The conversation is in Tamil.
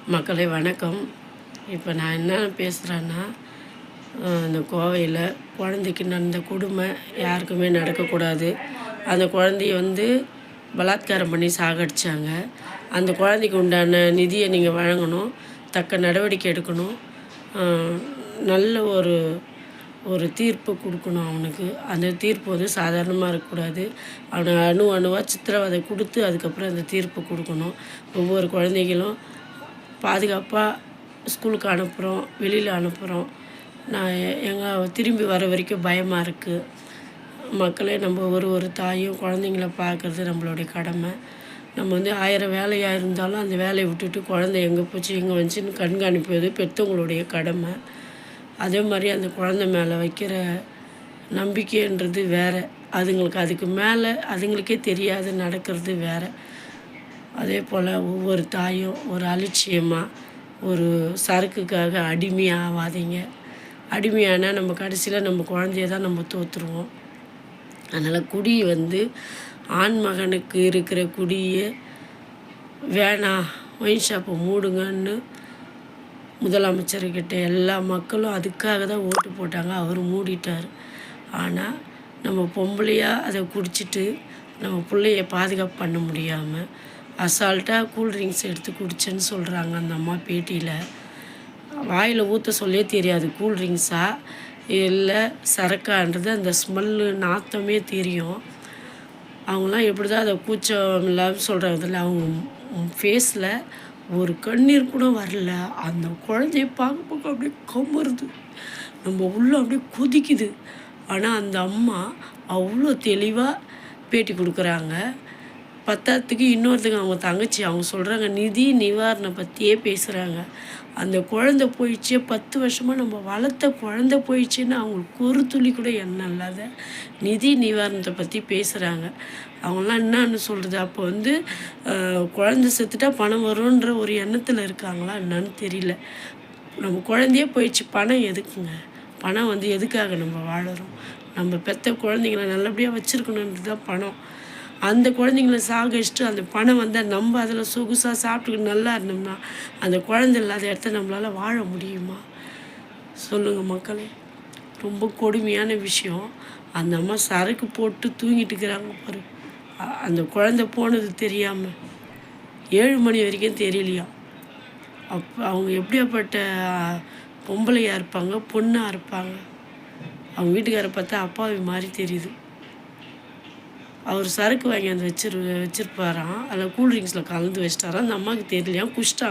மக்களே வணக்கம். இப்போ நான் என்ன பேசுகிறேன்னா, இந்த கோவையில் குழந்தைக்கு நடந்த கொடுமை யாருக்குமே நடக்கக்கூடாது. அந்த குழந்தைய பலாத்காரம் பண்ணி சாகடிச்சாங்க. அந்த குழந்தைக்கு உண்டான நிதியை நீங்கள் வழங்கணும், தக்க நடவடிக்கை எடுக்கணும், நல்ல ஒரு தீர்ப்பு கொடுக்கணும் அவனுக்கு. அந்த தீர்ப்பு சாதாரணமாக இருக்கக்கூடாது. அவனை அணுவாக சித்திரவதை கொடுத்து அதுக்கப்புறம் அந்த தீர்ப்பு கொடுக்கணும். ஒவ்வொரு குழந்தைகளும் பாதுகாப்பாக ஸ்கூலுக்கு அனுப்புகிறோம், வெளியில் அனுப்புகிறோம். நான் திரும்பி வர வரைக்கும் பயமாக இருக்குது. மக்களே, நம்ம ஒரு தாயும் குழந்தைங்கள பார்க்குறது நம்மளுடைய கடமை. நம்ம 1000 வேலையாக இருந்தாலும் அந்த வேலையை விட்டுட்டு குழந்தை எங்கே போச்சு எங்கே வந்துச்சுன்னு கண்காணிப்பது பெற்றவங்களுடைய கடமை. அதே மாதிரி அந்த குழந்தை மேலே வைக்கிற நம்பிக்கைன்றது வேறு. அதுக்கு மேலே அதுங்களுக்கே தெரியாது நடக்கிறது வேறு. அதே போல் ஒவ்வொரு தாயும் ஒரு அலட்சியமாக ஒரு சரக்குக்காக அடிமையாகாதீங்க. அடிமையானால் நம்ம கடைசியில் நம்ம குழந்தைய தான் நம்ம தோற்றுருவோம். அதனால் குடி ஆண் மகனுக்கு இருக்கிற குடியே வேணாம், ஒயின் ஷாப்பை மூடுங்கன்னு முதலமைச்சர்கிட்ட எல்லா மக்களும் அதுக்காக தான் ஓட்டு போட்டாங்க. அவர் மூடிட்டார். ஆனால் நம்ம பொம்பளையாக அதை குடிச்சிட்டு நம்ம பிள்ளைய பாதுகாப்பு பண்ண முடியாமல் அசால்ட்டாக கூல்ட்ரிங்க்ஸ் எடுத்து குடிச்சேன்னு சொல்கிறாங்க அந்த அம்மா பேட்டியில். வாயில் ஊற்ற சொல்லே தெரியாது கூல்ட்ரிங்க்ஸா இல்லை சரக்கான்றது அந்த ஸ்மெல்லு நாற்றமே தெரியும். அவங்களாம் எப்படி தான் அதை கூச்சம் இல்லாமல் சொல்கிறாங்கல்ல, அவங்க ஃபேஸில் ஒரு கண்ணீர் கூட வரல. அந்த குழந்தைய பார்க்க அப்படியே கம்முறுது, நம்ம உள்ளே அப்படியே கொதிக்குது. ஆனால் அந்த அம்மா அவ்வளோ தெளிவாக பேட்டி கொடுக்குறாங்க. பத்தாத்துக்கு இன்னொருத்துக்கு அவங்க தங்கச்சி அவங்க சொல்கிறாங்க, நிதி நிவாரணம் பற்றியே பேசுகிறாங்க. அந்த குழந்தை போயிடுச்சே, 10 வருஷமாக நம்ம வளர்த்த குழந்தை போயிடுச்சுன்னு அவங்களுக்கு ஒரு துளி கூட எண்ணம் இல்லாத நிதி நிவாரணத்தை பற்றி பேசுகிறாங்க. அவங்களாம் என்னன்னு சொல்கிறது, அப்போ குழந்தை செத்துட்டா பணம் வரும்ன்ற ஒரு எண்ணத்தில் இருக்காங்களா என்னன்னு தெரியல. நம்ம குழந்தையே போயிடுச்சு, பணம் எதுக்குங்க? பணம் எதுக்காக நம்ம வாழறோம்? நம்ம பெற்ற குழந்தைங்கள நல்லபடியாக வச்சுருக்கணுன்றது தான் பணம். அந்த குழந்தைங்கள சாகடிச்சுட்டு அந்த பணம் நம்ம அதில் சொகுசாக சாப்பிட்டுக்கிட்டு நல்லா இருந்தோம்னா அந்த குழந்தை இல்லாத இடத்த நம்மளால் வாழ முடியுமா? சொல்லுங்கள் மக்களே. ரொம்ப கொடுமையான விஷயம். அந்த அம்மா சரக்கு போட்டு தூங்கிட்டு இருக்கிறாங்க பாரு. அந்த குழந்தை போனது தெரியாமல் 7 மணி வரைக்கும் தெரியலையா. அப்போ அவங்க எப்படியாப்பட்ட பொம்பளையாக இருப்பாங்க, பொண்ணாக இருப்பாங்க. அவங்க வீட்டுக்காரை பார்த்தா அப்பாவி மாதிரி தெரியுது. அவர் சரக்கு வாங்கி வச்சிருப்பாராம், அதில் கூல்ட்ரிங்க்ஸில் கலந்து வச்சிட்டாராம். அந்த அம்மாவுக்கு தெரியலையா, குடிச்சிட்டாங்க.